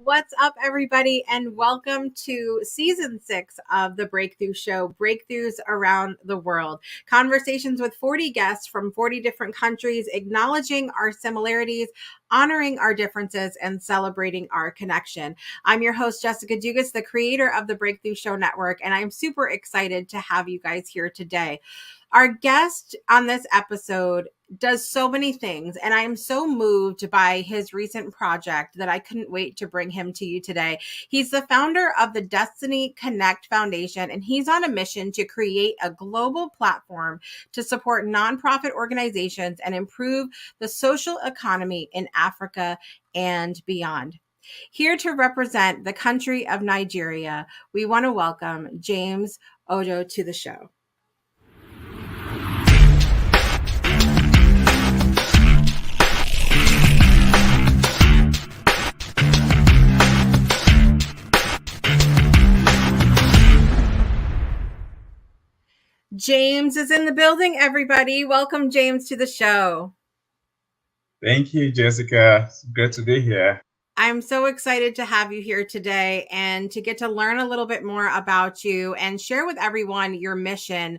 What's up, everybody, and welcome to season 6 of the Breakthrough Show, Breakthroughs Around the World. Conversations with 40 guests from 40 different countries, acknowledging our similarities, honoring our differences, and celebrating our connection. I'm your host, Jessica Dugas, the creator of the Breakthrough Show Network, and I'm super excited to have you guys here today. Our guest on this episode does so many things, and I am so moved by his recent project that I couldn't wait to bring him to you today. He's the founder of the Destiny Connect Foundation, and he's on a mission to create a global platform to support nonprofit organizations and improve the social economy in Africa and beyond. Here to represent the country of Nigeria, we want to welcome James Ojo to the show. James is in the building, everybody. Welcome, James, to the show. Thank you, Jessica. It's good to be here. I'm so excited to have you here today and to get to learn a little bit more about you and share with everyone your mission,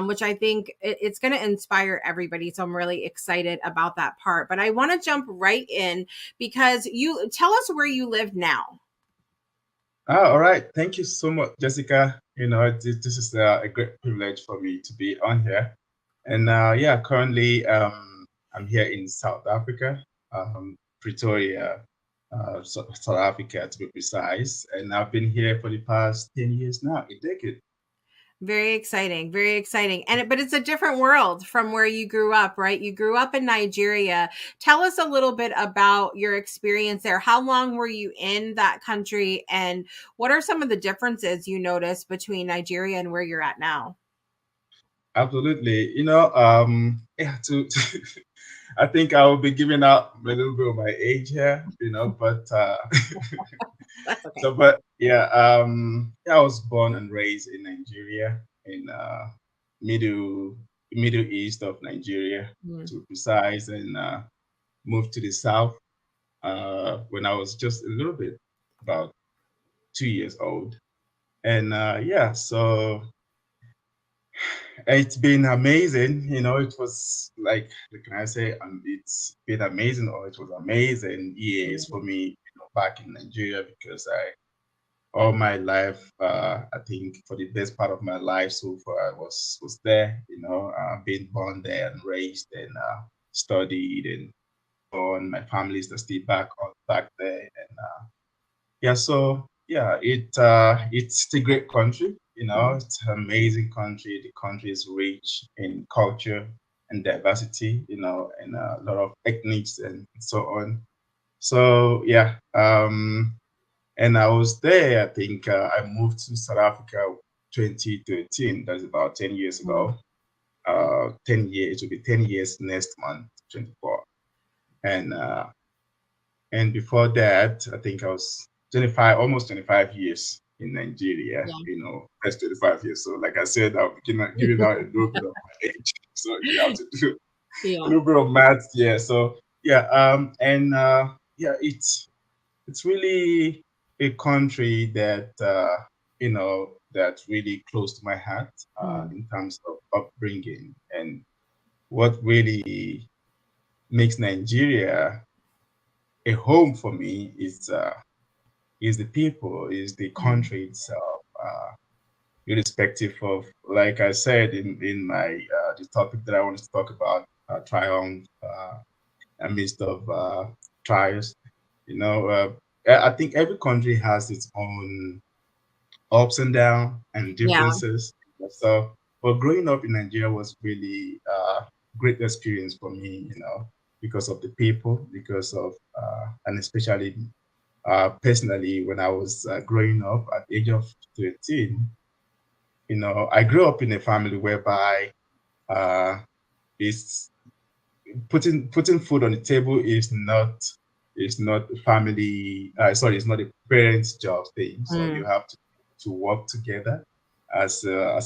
which I think it's going to inspire everybody. So I'm really excited about that part. But I want to jump right in because you tell us where you live now. All right. Thank you so much, Jessica. This is a great privilege for me to be on here. And currently I'm here in South Africa, Pretoria, South Africa to be precise. And I've been here for the past 10 years now, a decade. Very exciting, very exciting. But it's a different world from where you grew up, right? You grew up in Nigeria. Tell us a little bit about your experience there. How long were you in that country, and what are some of the differences you noticed between Nigeria and where you're at now? Absolutely. I think I will be giving out a little bit of my age here, but That's okay. I was born and raised in Nigeria, in middle Middle East of Nigeria, to be precise, and moved to the south when I was just a little bit about 2 years old, and so it's been amazing. It was like, can I say, it's been amazing, or it was amazing years for me, back in Nigeria, because all my life, I think for the best part of my life so far, I was there, being born there and raised and studied and on. My family is still back there, and it's a great country. It's an amazing country. The country is rich in culture and diversity, and a lot of ethnics and so on. So and I was there. I think I moved to South Africa 2013. That's about 10 years ago. 10 years. It will be 10 years next month, 24. And before that, I think I was 25, almost 25 years in Nigeria. That's 25 years. So, like I said, I'll be giving out a little bit of my age. So you have to do a little bit of math. Yeah. So it's really a country that that's really close to my heart in terms of upbringing, and what really makes Nigeria a home for me is the people, is the country itself, irrespective of, like I said in my the topic that I wanted to talk about, triumph amidst of trials. I think every country has its own ups and downs and differences. So, but growing up in Nigeria was really great experience for me, because of the people, because of and especially personally, when I was growing up at the age of 13, I grew up in a family whereby it's putting food on the table is not a family. It's not a parent's job thing. So you have to work together as a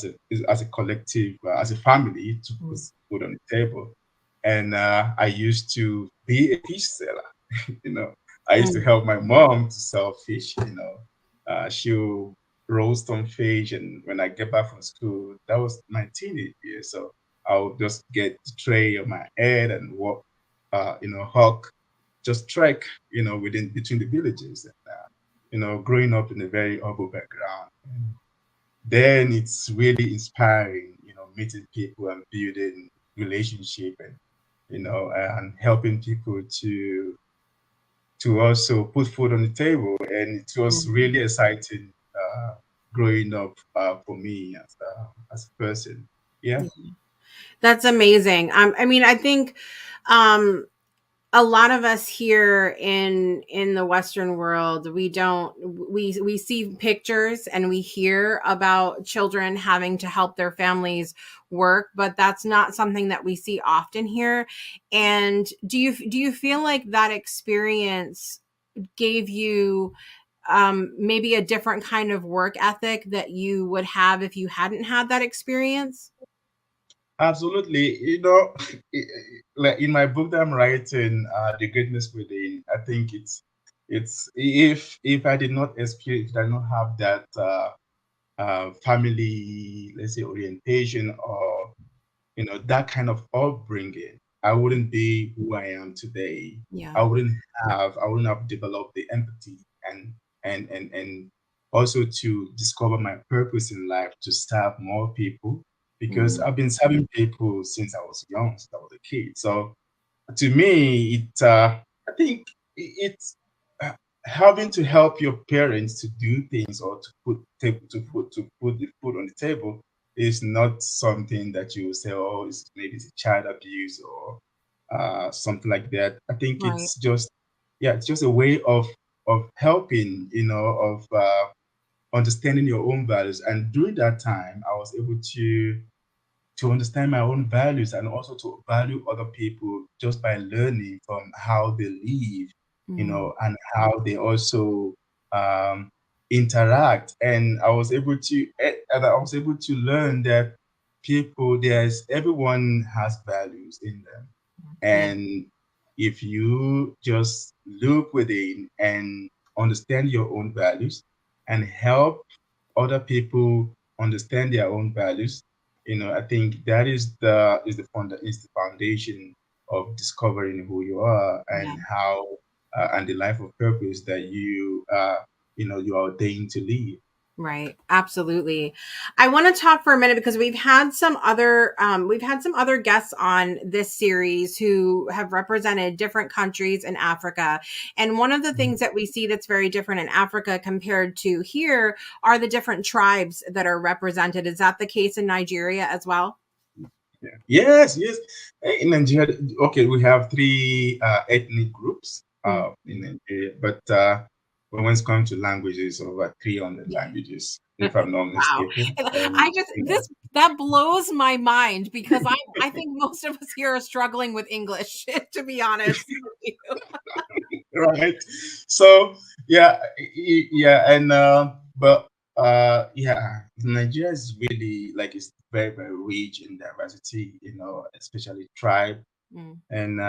collective, as a family, to put food on the table. And I used to be a fish seller, I used to Mm, help my mom to sell fish. She'll roast some fish, and when I get back from school, that was my teenage years. So I'll just get the tray on my head and walk, hawk, just trek, within between the villages. And, growing up in a very urban background, and then it's really inspiring, meeting people and building relationship, and helping people to also put food on the table. And it was mm, really exciting growing up for me as a person. Yeah. yeah. That's amazing. I mean, I think um, a lot of us here in the Western world, we see pictures and we hear about children having to help their families work, but that's not something that we see often here. And do you feel like that experience gave you maybe a different kind of work ethic that you would have if you hadn't had that experience? Absolutely. Like in my book that I'm writing, The Greatness Within, I think it's if I did not experience, if I did not have that family, let's say, orientation, or that kind of upbringing, I wouldn't be who I am today. Yeah. I wouldn't have developed the empathy and and also to discover my purpose in life to serve more people, because Mm, I've been serving people since I was young, since I was a kid. So to me, I think it's uh, having to help your parents to do things, or to put the food on the table, is not something that you will say, oh, maybe it's a child abuse, or something like that. I think right. it's just a way of helping, of understanding your own values. And during that time, I was able to understand my own values, and also to value other people just by learning from how they live, Mm, and how they also um, interact. And I was able to learn that everyone has values in them. yeah. And if you just look within and understand your own values, and help other people understand their own values, I think that is the foundation of discovering who you are, Yeah. and how and the life of purpose that you are ordained to live. Right. Absolutely. I want to talk for a minute because we've had some other guests on this series who have represented different countries in Africa. And one of the things that we see that's very different in Africa compared to here are the different tribes that are represented. Is that the case in Nigeria as well? Yeah. Yes, yes. In Nigeria, okay, we have three ethnic groups Mm. in Nigeria, but when it's come to languages, over 300 languages, if I'm not Wow. mistaken. And And I just this that blows my mind because I think most of us here are struggling with English, to be honest with you. right. So yeah, yeah, and but yeah, Nigeria is really, like, it's very, very rich in diversity, especially tribe. Mm, And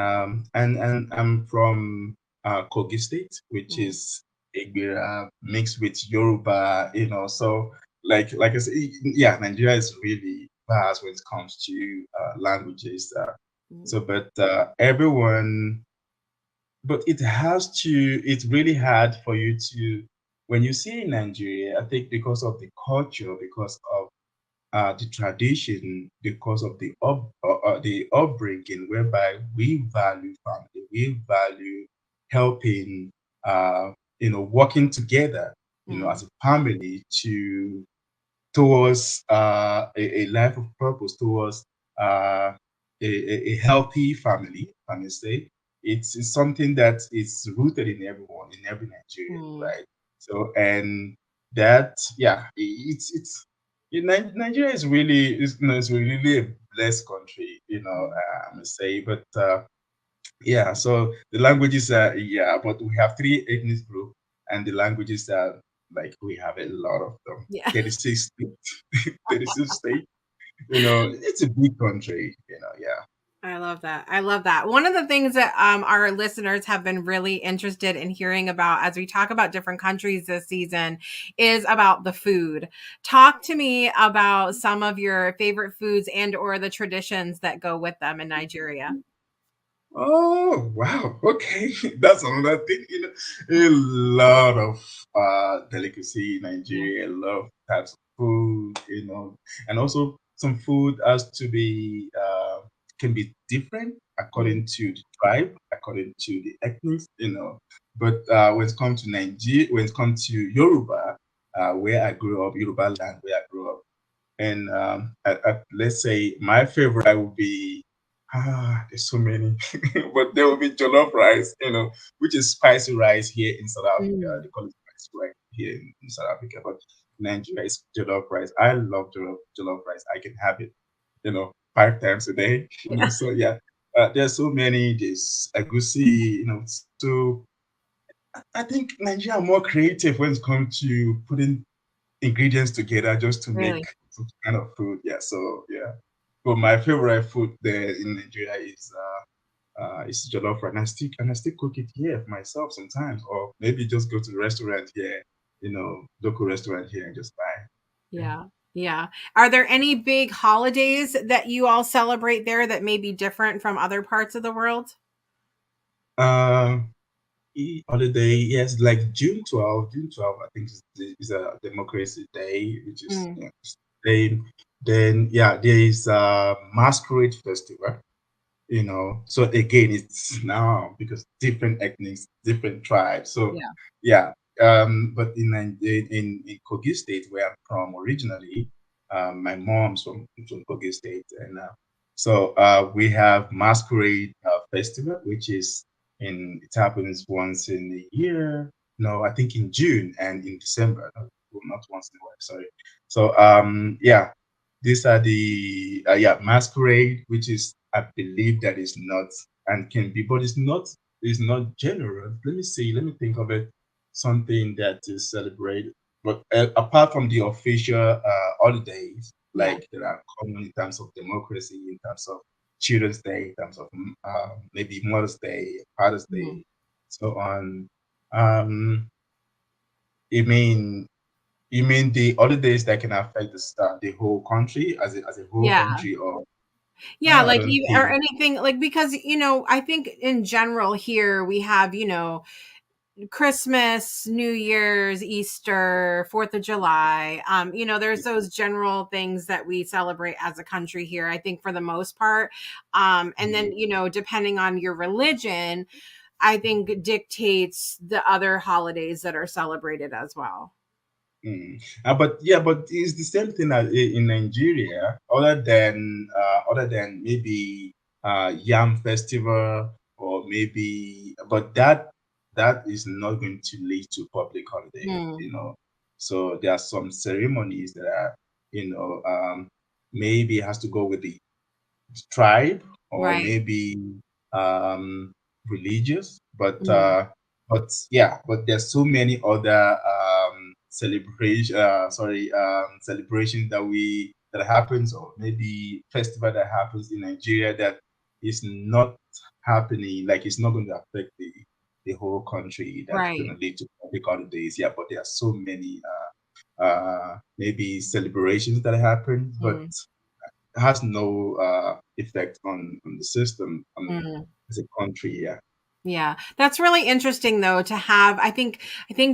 I'm from Kogi State, which mm, is Igbira mixed with Yoruba, so like I said, yeah, Nigeria is really vast when it comes to languages. mm, But it's really hard for you to, when you see in Nigeria, I think because of the culture, because of the tradition, because of the upbringing, whereby we value family, we value helping, working together, mm, as a family, towards a life of purpose, towards a healthy family, can you say? It's something that is rooted in everyone, in every Nigerian, mm, right? So, and that, yeah, Nigeria is really a blessed country, mm. I must say. But yeah, so the languages are, yeah, but we have three ethnic groups, and the languages are, like, we have a lot of them. Yeah. 36 states, 36 states. It's a big country, yeah. I love that. I love that. One of the things that our listeners have been really interested in hearing about as we talk about different countries this season is about the food. Talk to me about some of your favorite foods and or the traditions that go with them in Nigeria. Oh, wow. Okay. That's another thing. A lot of delicacy in Yeah. Nigeria, a lot of types of food, and also some food has to be can be different Mm, according to the tribe, according to the ethnics. But when it comes to Nigeria, when it comes to Yoruba, where I grew up, Yoruba land where I grew up, and let's say my favorite would be there's so many, but there will be jollof rice, which is spicy rice here in South Africa. mm. They call it spicy rice here in South Africa, but Nigeria is jollof rice. I love jollof rice. I can have it, 5 times a day. So yeah, there's so many. There's agusi, So I think Nigeria are more creative when it comes to putting ingredients together just to make Really? some kind of food. Yeah, so yeah. But my favorite food there in Nigeria is jollof rice, and I still cook it here for myself sometimes, or maybe just go to the restaurant here, local restaurant here and just buy. Yeah. Yeah. Yeah. Are there any big holidays that you all celebrate there that may be different from other parts of the world? Uh, Holiday, yes, like June 12th. June 12th, I think is a democracy day, which is Mm, then yeah, there is a masquerade festival. So again, it's now because different ethnics, different tribes. So yeah. yeah, but in Kogi State, where I'm from originally, my mom's from Kogi State, and we have masquerade festival, which is in it happens once in a year. No, I think in June and in December. No, well, not once in a while. Sorry. So yeah, these are the masquerade, which is I believe that is not and can be, but it's not general. Let me see. Let me think of it. Something that is celebrated, but apart from the official holidays, Yeah. like that are common in terms of democracy, in terms of Children's Day, in terms of maybe Mother's Day, Father's Mhm. Day, so on. Um, you mean you mean the holidays that can affect the whole country as a whole Yeah. country, or Yeah, I like don't even or think. anything like because I think in general here we have, Christmas, New Year's, Easter, 4th of July. There's those general things that we celebrate as a country here, I think for the most part. And then, depending on your religion, I think dictates the other holidays that are celebrated as well. But yeah, but it's the same thing as in Nigeria, other than maybe Yam Festival, or maybe, but that is not going to lead to public holiday, Mm, So there are some ceremonies that are, maybe it has to go with the tribe, or right. maybe um, religious, Mm, but there's so many other celebrations that happens, or maybe festival that happens in Nigeria that is not happening, like it's not going to affect the whole country, that's going right. to lead to public holidays. Yeah, but there are so many maybe celebrations that happen, but Mm, has no effect on the system mm. as a country. Yeah. Yeah. That's really interesting though to have. I think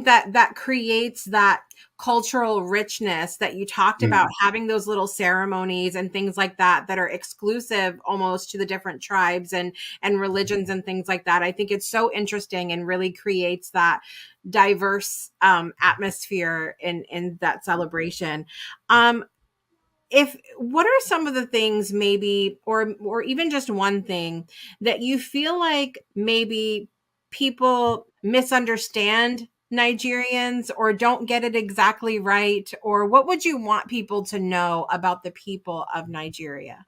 that that creates that cultural richness that you talked about, Mm, having those little ceremonies and things like that that are exclusive almost to the different tribes and religions and things like that. I think it's so interesting and really creates that diverse atmosphere in that celebration. Um if what are some of the things maybe or even just one thing that you feel like maybe people misunderstand Nigerians or don't get it exactly right, or what would you want people to know about the people of Nigeria?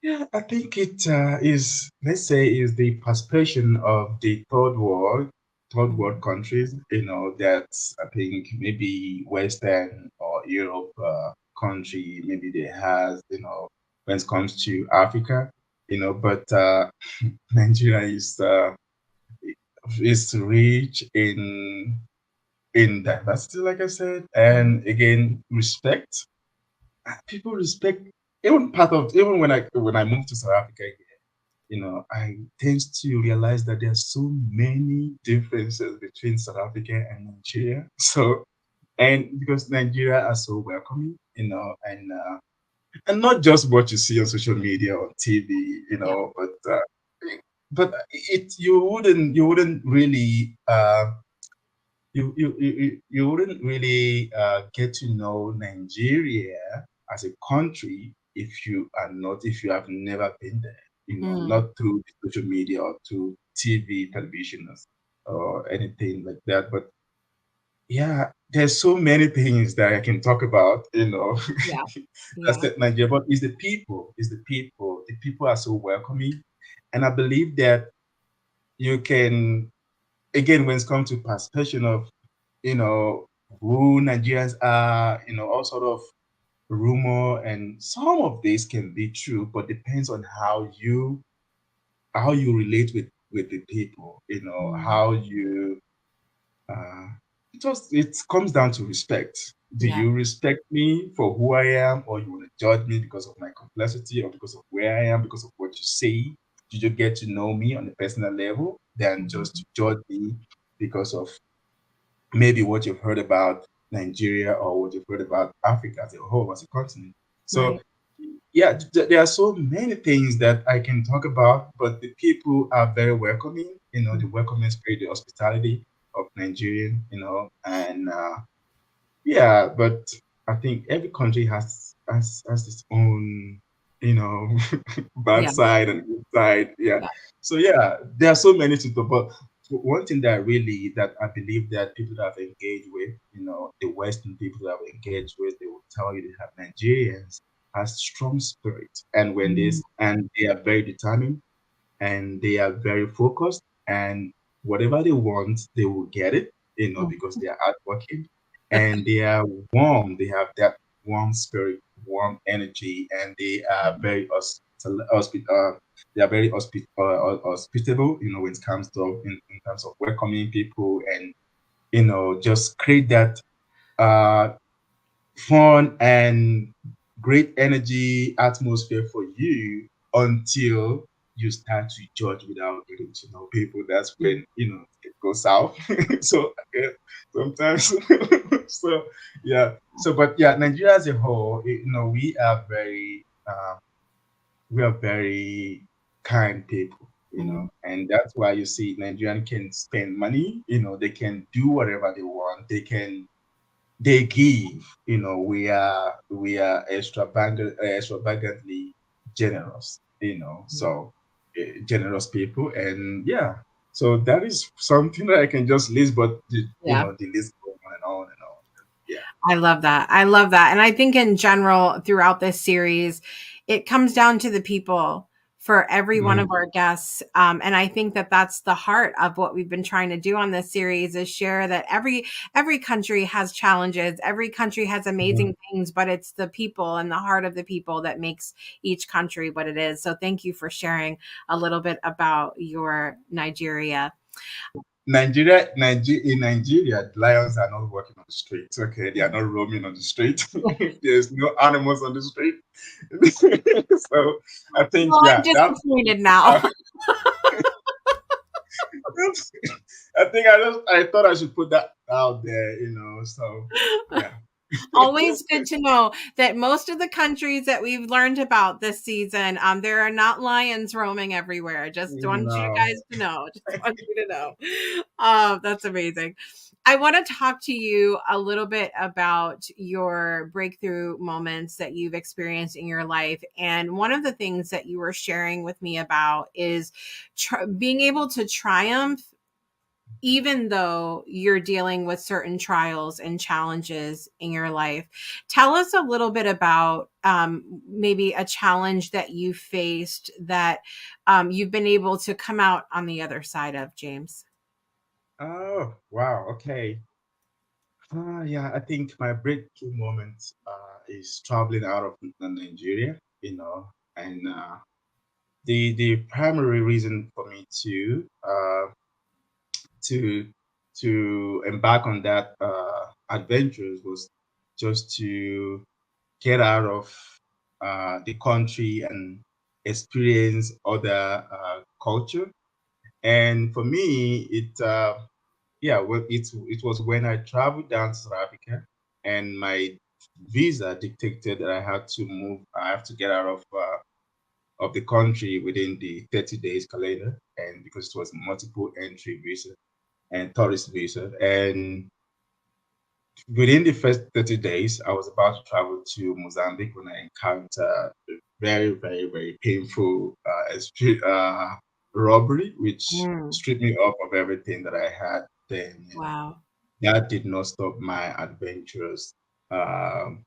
yeah, I think it is, let's say, is the participation of the third world Mhm. countries. That I think maybe Western or Europe country maybe they has, when it comes to Africa. But Nigeria is rich in diversity, like I said, and again, respect. People respect even when I moved to South Africa, I tend to realize that there are so many differences between South Africa and Nigeria. So, and because Nigeria are so welcoming, and not just what you see on social media or TV, Yeah. but it you wouldn't really you wouldn't really get to know Nigeria as a country if you have never been there, Mm, not through social media or through TV, television, or anything like that. But yeah, there's so many things that I can talk about, yeah. that's Yeah. it, Nigeria. But it's the people. The people are so welcoming, and I believe that you can, again, when it comes to perception of you know, who Nigerians are, all sort of rumor, and some of this can be true, but depends on how you relate with the people, Mm, how you uh it comes down to respect. Do yeah. you respect me for who I am, or you want to judge me because of my complexity, or because of where I am, because of what you say? Did you get to know me on a personal level than just to Mhm. judge me because of maybe what you've heard about Nigeria or what you've heard about Africa as a whole, as a continent? So, Right. yeah, there are so many things that I can talk about, but the people are very welcoming, the welcoming spirit, the hospitality of Nigerian, and yeah, but I think every country has its own, you know, bad Yeah. side and good side. Yeah. Yeah. So yeah, there are so many to talk about. One thing that I believe that people that have engaged with, the Western people that have engaged with, they will tell you they have Nigerians has strong spirit, and Mm, they are very determined, and they are very focused, and whatever they want they will get it, mm, because they are hardworking, and they are warm. They have that warm spirit, warm energy, and they are mm, very they are very hospitable, when it comes to in terms of welcoming people, and just create that uh fun and great energy atmosphere for you until you start to judge without getting to know people. That's mm, when it goes south. So yeah, sometimes. So yeah. So but yeah, Nigeria as a whole, we are very kind people. mm, And that's why you see Nigerian can spend money. They can do whatever they want. They give. We are extravagantly generous. mm. So generous people, and yeah. So that is something that I can just list, but Yeah. the list goes on and on and on. Yeah. I love that. I love that. And I think in general, throughout this series, it comes down to the people for every one of Mhm. our guests. And I think that that's the heart of what we've been trying to do on this series is share that every country has challenges. Every country has Mhm. amazing things, but it's the people and the heart of the people that makes each country what it is. So thank you for sharing a little bit about your Nigeria. In Nigeria, lions are not walking on the streets. Okay, they are not roaming on the street. There's no animals on the street. So I think, Well, I'm yeah, disappointed now. uh, I think I thought I should put that out there. So yeah. Always good to know that most of the countries that we've learned about this season, there are not lions roaming everywhere. Just want you No. guys to know. Just want you to know. That's amazing. I want to talk to you a little bit about your breakthrough moments that you've experienced in your life. And one of the things that you were sharing with me about is being able to triumph even though you're dealing with certain trials and challenges in your life. Tell us a little bit about maybe a challenge that you faced that you've been able to come out on the other side of, James. Oh, wow. Okay. Yeah, I think my breakthrough moment is traveling out of Nigeria, and the primary reason for me to to embark on that adventures was just to get out of the country and experience other culture. And for me, well, it was when I traveled down to South Africa, and my visa dictated that I had to move. I have to get out of the country within the 30 days calendar, and because it was multiple entry visa and tourist visa, and within the first 30 days, I was about to travel to Mozambique when I encountered a very, very, very painful robbery, which Mm, stripped me off of everything that I had then. And wow. that did not stop my adventures. Um,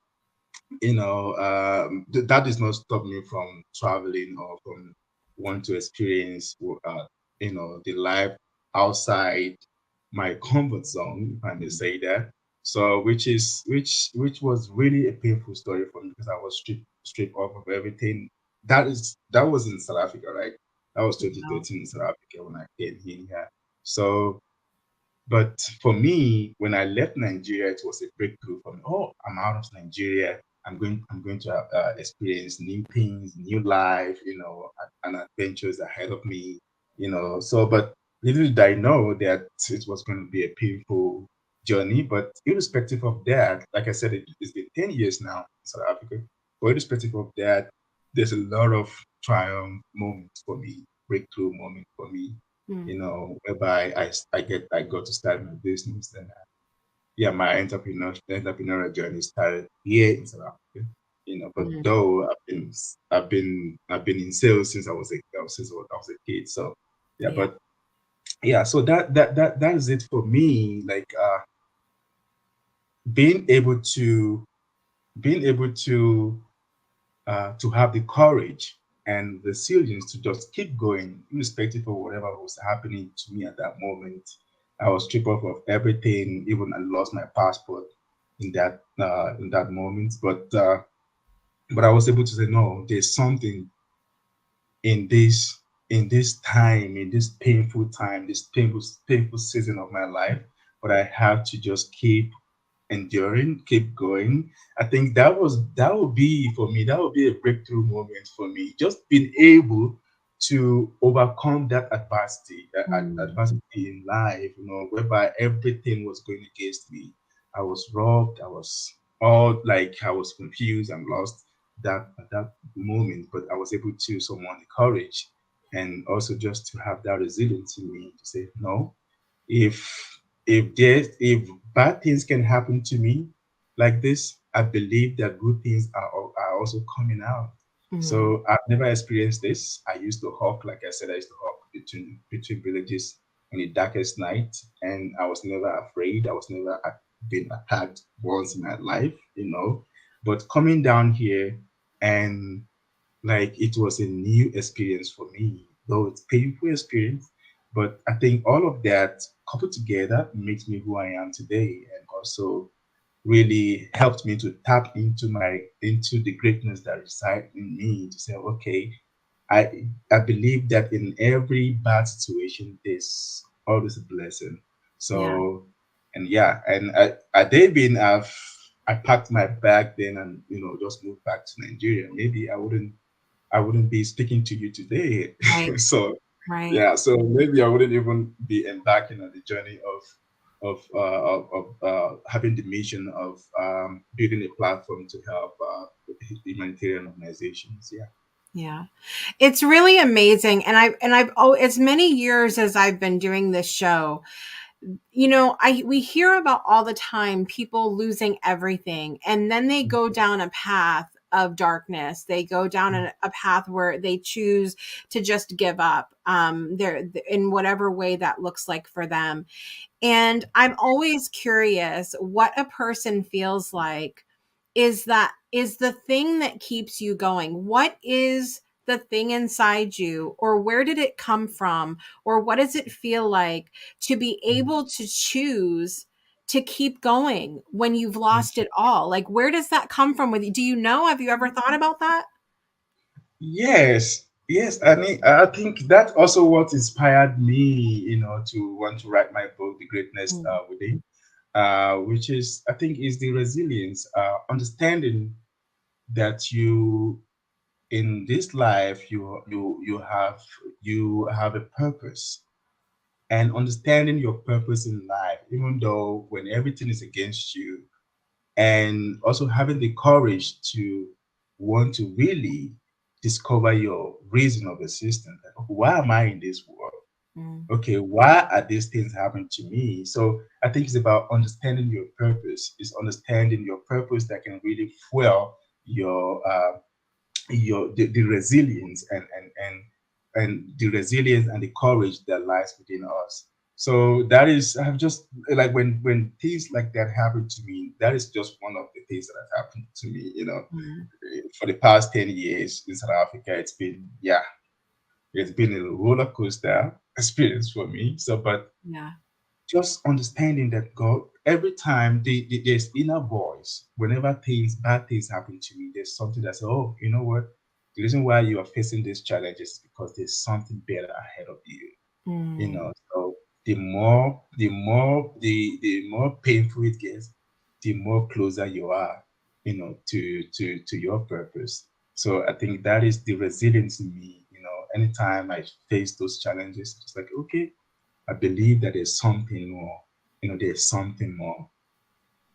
that does not stop me from traveling or from wanting to experience, the life outside my comfort zone, if I may say that. So, which was really a painful story for me because I was stripped off of everything. That was in South Africa, right? That was Wow. 2013 in South Africa when I came in here. So but for me, when I left Nigeria, it was a breakthrough for me. Oh, I'm out of Nigeria. I'm going to experience new things, new life, and adventures ahead of me, So, but little did I know that it was going to be a painful journey. But irrespective of that, like I said, it's been 10 years now in South Africa. But irrespective of that, there's a lot of triumph moments for me, breakthrough moments for me, Mm, whereby I got to start my business, and yeah, my entrepreneurial journey started here in South Africa. But mm, though I've been in sales since I was a kid. So yeah, yeah. but yeah, so that is it for me. Like being able to being able to have the courage and resilience to just keep going, irrespective of whatever was happening to me at that moment. I was stripped off of everything. Even I lost my passport in that moment. But I was able to say, no, there's something in this time, in this painful time, this painful season of my life. But I have to just keep enduring, keep going. I think that would be for me, that would be a breakthrough moment for me. Just being able to overcome that Mm, adversity in life, whereby everything was going against me. I was robbed, I was confused and lost that at that moment, but I was able to summon the courage and also just to have that resilience in me to say, no, if if bad things can happen to me like this, I believe that good things are also coming out. mm, So I've never experienced this. I used to hawk, like I said, I used to hawk between villages in the darkest night, and I was never afraid. I was never been attacked once in my life, But coming down here, and like it was a new experience for me, though it's painful experience. But I think all of that coupled together makes me who I am today, and also really helped me to tap into the greatness that resides in me to say, okay, I believe that in every bad situation there's always a blessing. yeah. So and yeah, and I did been I packed my bag then and just moved back to Nigeria. Maybe I wouldn't be speaking to you today. Right. So Right. yeah, so maybe I wouldn't even be embarking on the journey of having the mission of building a platform to help humanitarian organizations. Yeah. Yeah. It's really amazing. And I've oh, as many years as I've been doing this show, I we hear about all the time people losing everything and then they go down a path of darkness. They go down a path where they choose to just give up. There in whatever way that looks like for them. And I'm always curious what a person feels like is the thing that keeps you going. What is the thing inside you, or where did it come from, or what does it feel like to be able to choose to keep going when you've lost it all? Where does that come from with you? Do you know? Have you ever thought about that? Yes. Yes, I mean, I think that's also what inspired me, to want to write my book, The Greatness Mm, Within, which is, I think, is the resilience, understanding that in this life, you have a purpose, and understanding your purpose in life, even though when everything is against you, and also having the courage to want to really discover your reason of existence. Like, why am I in this world? mm, Okay, why are these things happening to me? So I think it's about understanding your purpose. It's understanding your purpose that can really fuel the resilience and the resilience and the courage that lies within us. So that is, I've just like when things like that happen to me, that is just one of the things that has happened to me. mm. For the past 10 years in South Africa, it's been a roller coaster experience for me. So, but Yeah. just understanding that God, every time there's inner voice, whenever bad things happen to me, there's something that says, oh, you know what? The reason why you are facing these challenges is because there's something better ahead of you. Mm. So the more painful it gets, the more closer you are, to your purpose. So I think that is the resilience in me. Anytime I face those challenges, it's like, okay, I believe that there's something more. There's something more.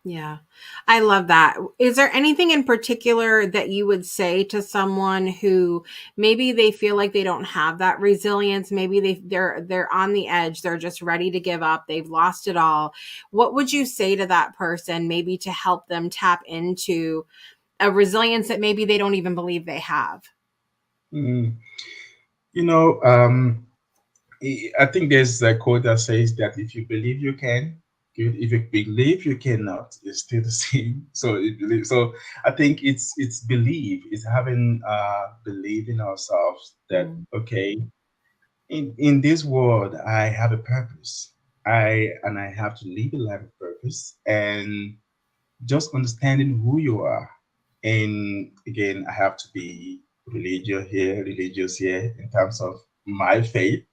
Yeah, I love that. Is there anything in particular that you would say to someone who maybe they feel like they don't have that resilience? Maybe they're on the edge, they're just ready to give up, they've lost it all. What would you say to that person, maybe to help them tap into a resilience that maybe they don't even believe they have? Mm. You know, um, I think there's a quote that says that if you believe you can, good. If you believe you cannot, it's still the same. So I think it's belief, it's having belief in ourselves that Mm, okay, in this world I have a purpose. I have to live a life of purpose, and just understanding who you are. And again, I have to be religious here in terms of my faith,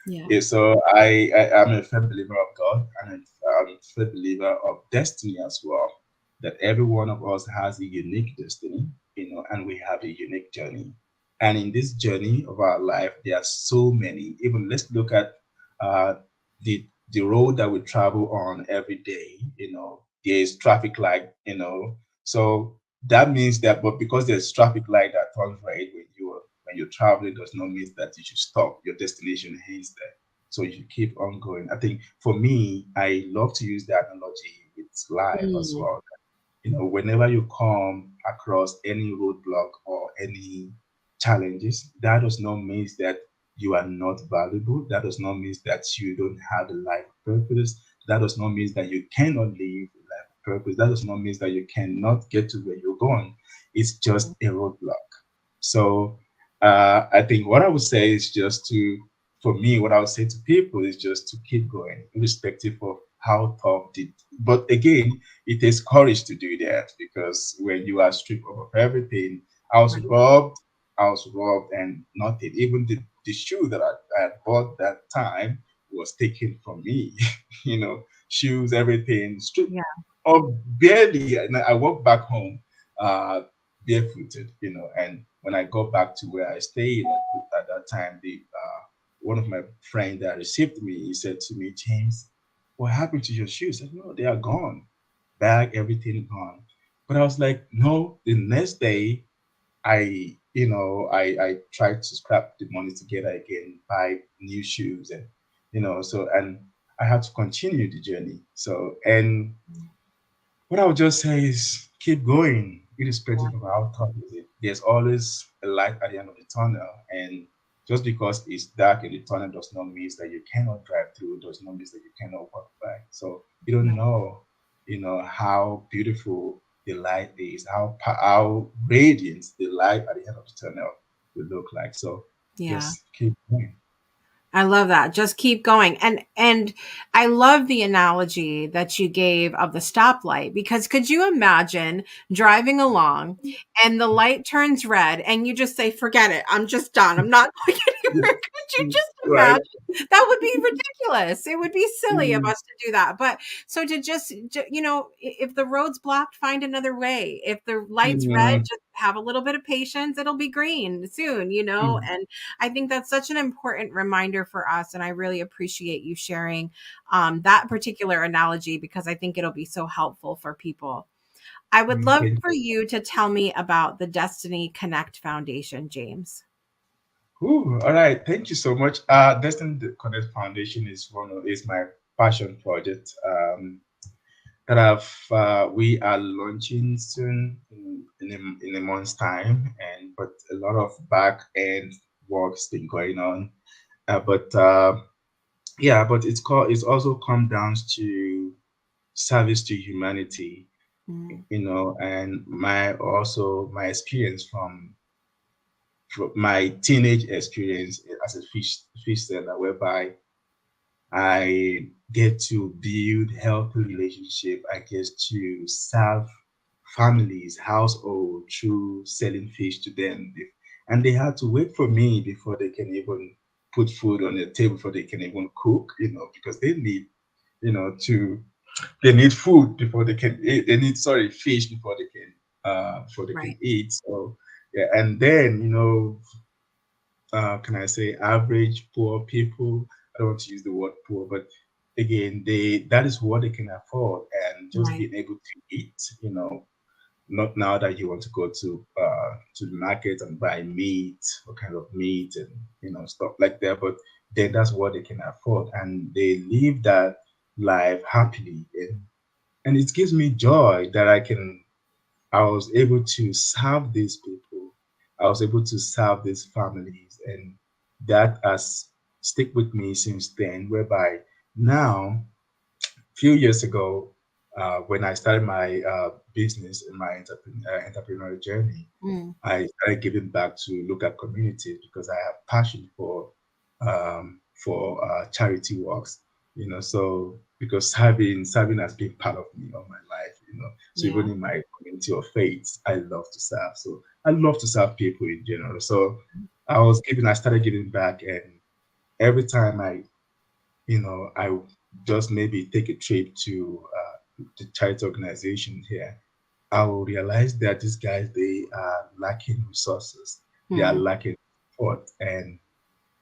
yeah. yeah, so I'm a firm believer of God, and I'm a firm believer of destiny as well. That every one of us has a unique destiny, and we have a unique journey. And in this journey of our life, there are so many. Even let's look at uh, the road that we travel on every day. There is traffic light. So that means that, but because there's traffic light that turns red when you're traveling, does not mean that you should stop. Your destination is there. So you should keep on going. I think for me, I love to use that analogy with life as Mm, well. Whenever you come across any roadblock or any challenges, that does not mean that you are not valuable. That does not mean that you don't have a life purpose. That does not mean that you cannot live a life purpose. That does not mean that you cannot get to where you're going. It's just mm, a roadblock. So I think what I would say is for me, what I would say to people is just to keep going, irrespective of how tough it. But again, it takes courage to do that because when you are stripped of everything, I was right. robbed, I was robbed, and nothing. Even the shoe that I had bought that time was taken from me. Shoes, everything, stripped Yeah. of barely. And I walked back home uh, barefooted, and when I got back to where I stayed at that time, one of my friends that received me, he said to me, James, what happened to your shoes? I said, no, they are gone. Bag, everything gone. But I was like, no. The next day, I tried to scrap the money together again, buy new shoes, and and I had to continue the journey. So, and what I would just say is keep going, irrespective of how tough it is. There's always a light at the end of the tunnel, and just because it's dark in the tunnel does not mean that you cannot drive through. Does not mean that you cannot walk by. So you don't Yeah. know, how beautiful the light is, how radiant the light at the end of the tunnel will look like. So Yeah. just keep going. I love that. Just keep going. And I love the analogy that you gave of the stoplight, because could you imagine driving along and the light turns red and you just say, "Forget it. I'm just done. I'm not going anywhere." Could you just Right. imagine? That would be ridiculous. It would be silly of Mm, us to do that. But so to if the road's blocked, find another way. If the light's red, mm, just have a little bit of patience. It'll be green soon. mm, And I think that's such an important reminder for us. And I really appreciate you sharing that particular analogy, because I think it'll be so helpful for people. I would love okay. for you to tell me about the Destiny Connect Foundation, James. Ooh, all right. Thank you so much. Destiny Connect Foundation is my passion project. That we are launching soon in a month's time, and but a lot of back end work's been going on. But yeah, but it's also come down to service to humanity, Mm, and my experience from my teenage experience as a fish seller, whereby I get to build healthy relationship. I get to serve families, household through selling fish to them. And they had to wait for me before they can even put food on the table, before they can even cook, because they need, to they need food before they can eat. They need, sorry, fish before they can right. eat. So yeah, and then, can I say, average poor people. I don't want to use the word poor, but again, that is what they can afford, and just Right. being able to eat, not now that you want to go to the market and buy meat, what kind of meat, and stuff like that, but then that's what they can afford, and they live that life happily, and it gives me joy that I was able to serve these people. I was able to serve these families, and that has stick with me since then. Whereby now, few years ago, when I started my business and my entrepreneurial journey, Mm, I started giving back to local communities because I have passion for charity works. So because serving has been part of me all my life. So yeah. even in my community of faith, I love to serve. So I love to serve people in general. So I started giving back, and every time I just maybe take a trip to the charity organization here, I will realize that these guys, they are lacking resources, they are Mm, lacking support, and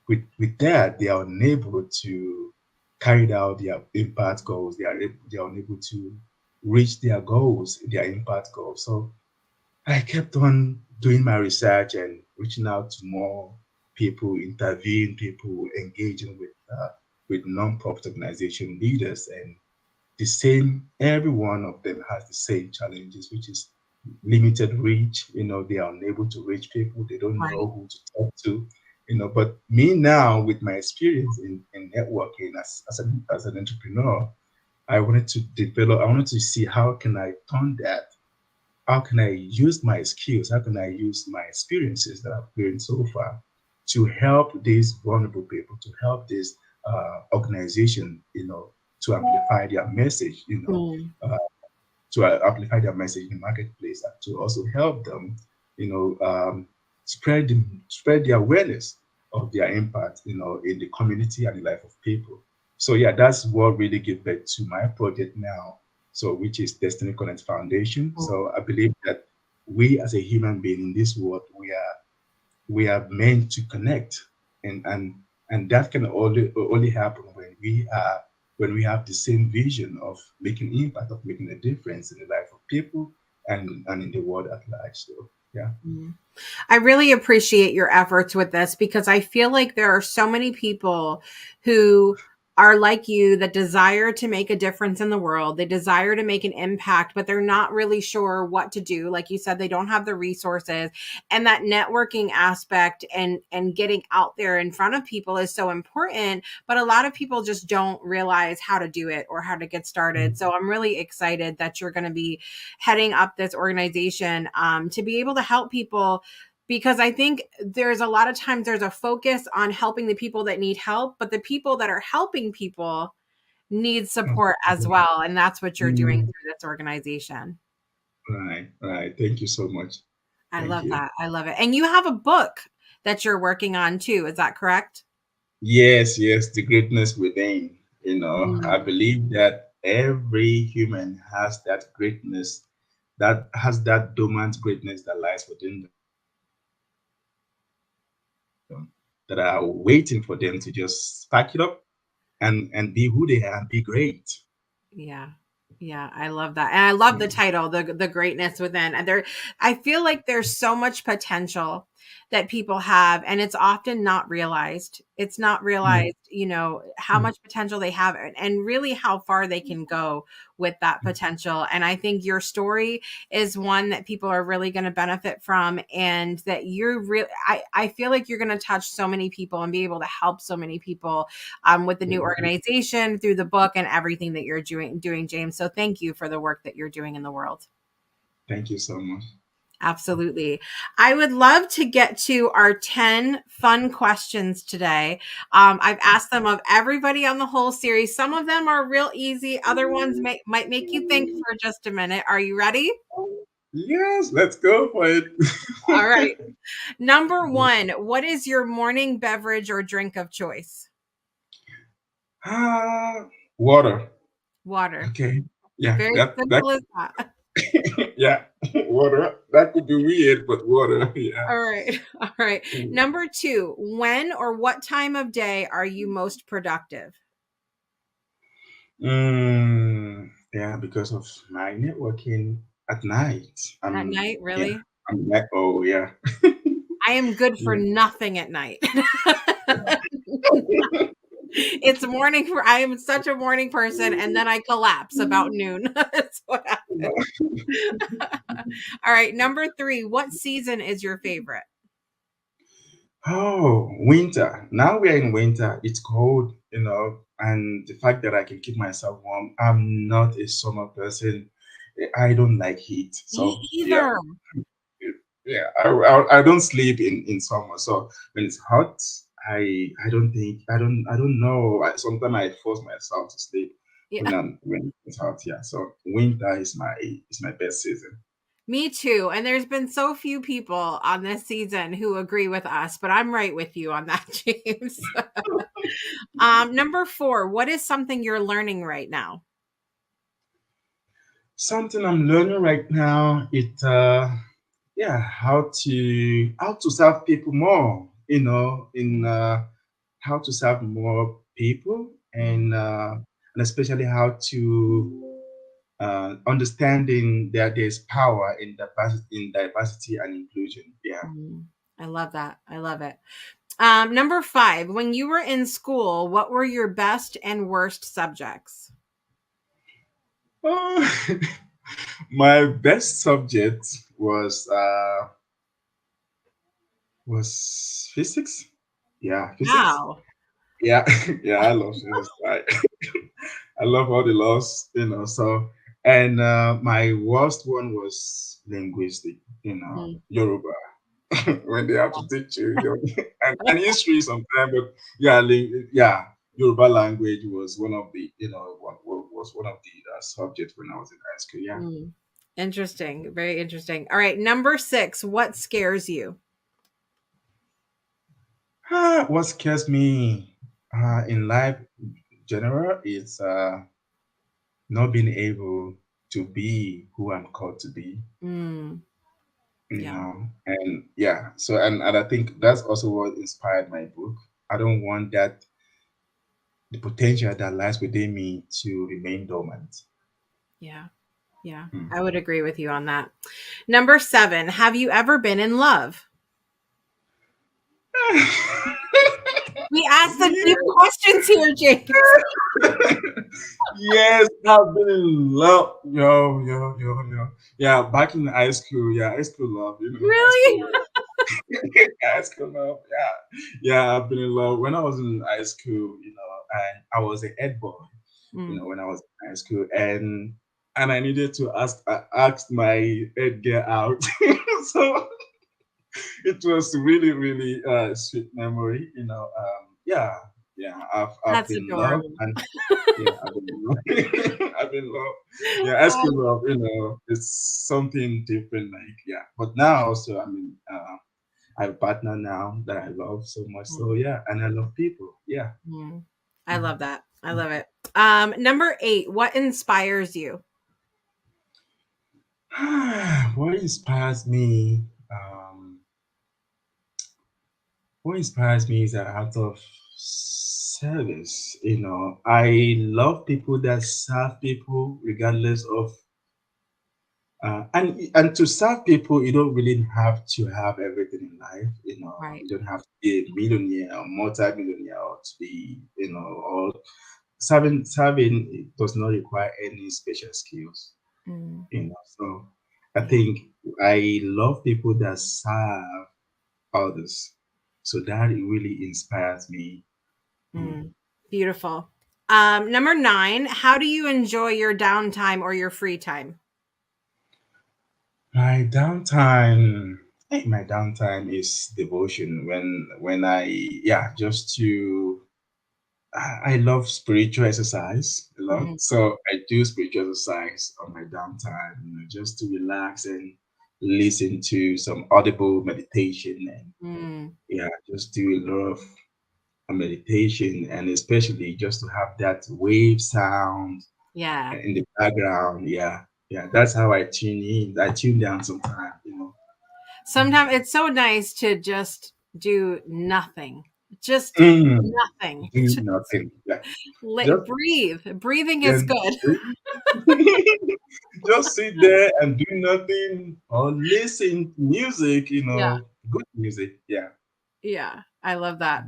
with that, they are unable to carry out their impact goals. They are unable to reach their goals, their impact goals. So I kept on doing my research and reaching out to more people, interviewing people, engaging with non-profit organization leaders, and the same. Every one of them has the same challenges, which is limited reach. They are unable to reach people. They don't right. know who to talk to. But me now, with my experience in networking as an entrepreneur, I wanted to see how can I turn that, how can I use my skills? How can I use my experiences that I've gained so far to help these vulnerable people, to help this organization, to amplify their message, Mm, uh, to amplify their message in the marketplace, and to also help them, you know, um, spread the awareness of their impact, in the community and the life of people. So yeah, that's what really gave birth to my project now. So which is Destiny Connect Foundation. mm, So I believe that we as a human being in this world, we are meant to connect, and that can only happen when we have the same vision of making impact, of making a difference in the life of people, and in the world at large. So yeah. mm. I really appreciate your efforts with this, because I feel like there are so many people who are like you, that desire to make a difference in the world. They desire to make an impact, but they're not really sure what to do. Like you said, they don't have the resources, and that networking aspect and getting out there in front of people is so important, but a lot of people just don't realize how to do it or how to get started. So I'm really excited that you're going to be heading up this organization, to be able to help people because I think there's a lot of times there's a focus on helping the people that need help, but the people that are helping people need support as well. And that's what you're doing Mm, through this organization. right, right. Thank you so much. I Thank love you. that. I love it. And you have a book that you're working on too. Is that correct? Yes, yes, the greatness within. I Mm, believe that every human has that greatness, that has that dormant greatness that lies within them, that are waiting for them to just stack it up and be who they are and be great. yeah. Yeah, I love that. And I love the title, the greatness within. And there I feel like there's so much potential that people have and it's often not realized. It's not Mm, realized, how mm, much potential they have and really how far they can go with that mm. potential. And I think your story is one that people are really going to benefit from and that you're really I feel like you're going to touch so many people and be able to help so many people with the new Thank you. organization, through the book, and everything that you're doing, James. So thank you for the work that you're doing in the world. Thank you so much. Absolutely. I would love to get to our 10 fun questions today. I've asked them of everybody on the whole series. Some of them are real easy, other ones might make you think for just a minute. Are you ready? Yes, let's go for it. All right. Number one, what is your morning beverage or drink of choice? Ah, water. Water. Okay. Yeah, Very that simple as that. yeah, water. That could be weird, but water. Yeah. All right. All right. Number two, when or what time of day are you most productive? Yeah, because of my networking at night. At night, Yeah, really? I'm like, oh yeah. I am good for Yeah. nothing at night. It's morning for I am such a morning person and then I collapse about noon. That's what happens. All right. Number three, what season is your favorite? Oh, winter. Now we're in winter. It's cold, and the fact that I can keep myself warm. I'm not a summer person. I don't like heat. Me So yeah, either. yeah. I don't sleep in summer. So when it's hot, I don't think I don't know. Sometimes I force myself to sleep Yeah. when it's hot. Yeah. So winter is my best season. Me too. And there's been so few people on this season who agree with us, but I'm right with you on that, James. Number four, what is something you're learning right now? Something I'm learning right now. Yeah, how to serve people more. In how to serve more people Mm, and especially how to understanding that there's power in diversity and inclusion. Yeah. mm. I love that. I love it. Number five, when you were in school, what were your best and worst subjects? Oh, my best subject was physics. Yeah, physics. Wow. Yeah, yeah, I love physics. I love all the laws, So, and my worst one was linguistic, Mm, Yoruba. When they have to teach and history sometimes, but yeah, yeah, Yoruba language was one of the, was one of the subjects when I was in high school. Yeah. mm. Interesting. Very interesting. All right. Number six, what scares you? What scares me in life general is not being able to be who I'm called to be. Mm, yeah. And yeah, so and I think that's also what inspired my book. I don't want that the potential that lies within me to remain dormant. Yeah. Yeah. Hmm. I would agree with you on that. Number seven, have you ever been in love? We asked the deep Yeah. questions here, James. Yes, I've been in love. Yo. Yeah, back in high school. Yeah, high school love. High Really? school love. High school love. Yeah, yeah. I've been in love when I was in high school. And I was a head boy. Mm, When I was in high school, and I needed to ask my head girl out. So it was really, really sweet memory. Yeah, yeah. I've That's been loved, adorable. and yeah, I've been loved. I've been loved. Yeah, as Um, love, it's something different. Like yeah, but now also, I have a partner now that I love so much. So mm, yeah, and I love people. Yeah. mm. I love that. I love it. Number 8, what inspires you? What inspires me? Um, what inspires me is that out of service, I love people that serve people regardless of and to serve people, you don't really have to have everything in life. Right. You don't have to be a millionaire or multi-millionaire or to be, or serving it does not require any special skills. Mm, So I yeah. think I love people that serve others. So that really inspires me. Mm. Mm, beautiful. Number 9, how do you enjoy your downtime or your free time? My downtime is devotion. When I yeah, just to I love spiritual exercise a lot. Mhm, So I do spiritual exercise on my downtime, just to relax and listen to some audible meditation and mm, yeah, just do a lot of meditation and especially just to have that wave sound yeah. in the background. Yeah. Yeah. That's how I tune in. I tune down sometimes. Sometimes it's so nice to just do nothing. Just Mm, nothing. do Just nothing. Yeah. Just breathe. Breathing is and good. just sit there and do nothing or listen to music, Yeah. good music. Yeah. Yeah. I love that.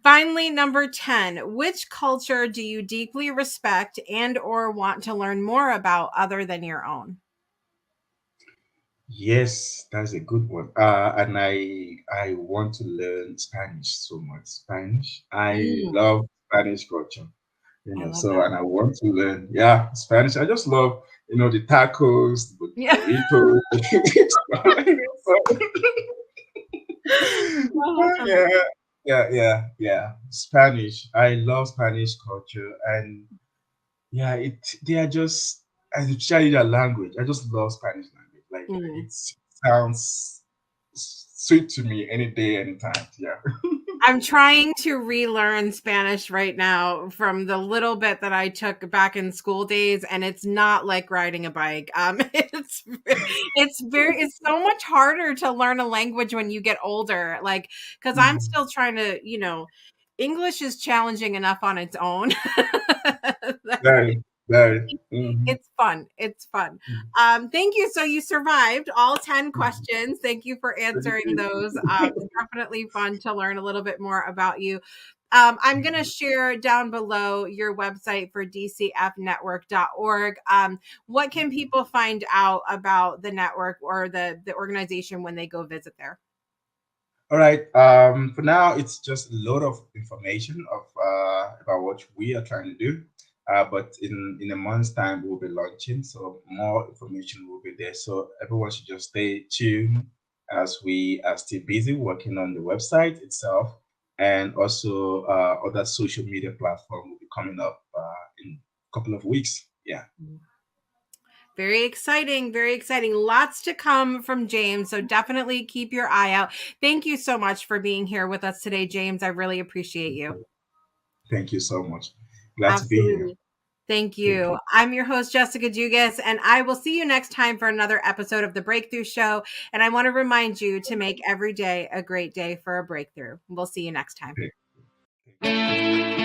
Finally, number 10, which culture do you deeply respect and or want to learn more about other than your own? Yes, that's a good one. And I want to learn Spanish so much. Spanish. I Mm, love Spanish culture. I love So that. and I want to learn, yeah, Spanish. I just love, the tacos, the Yeah. burritos. So, I love that. yeah, yeah. Spanish. I love Spanish culture, and yeah, they are just, especially their language. I just love Spanish language. Like Mm. it sounds sweet to me any day, anytime. Yeah. I'm trying to relearn Spanish right now from the little bit that I took back in school days, and it's not like riding a bike. It's so much harder to learn a language when you get older. Like, because I'm Mhm. still trying to, English is challenging enough on its own. Very, very. Mhm. It's fun. It's fun. Thank you. So you survived all 10 questions. Thank you for Thank answering you. those. It's definitely fun to learn a little bit more about you. I'm going to share down below your website for dcfnetwork.org. What can people find out about the network or the organization when they go visit there? All right. For now, it's just a lot of information about what we are trying to do. But in a month's time, we'll be launching, so more information will be there. So everyone should just stay tuned as we are still busy working on the website itself, and also other social media platform will be coming up in a couple of weeks. Yeah. Very exciting, very exciting. Lots to come from James. So definitely keep your eye out. Thank you so much for being here with us today, James. I really appreciate you. Thank you so much. Glad to be here. Absolutely. Thank Thank you. you. I'm your host, Jessica Dugas, and I will see you next time for another episode of The Breakthrough Show. And I want to remind you to make every day a great day for a breakthrough. We'll see you next time. Thank you.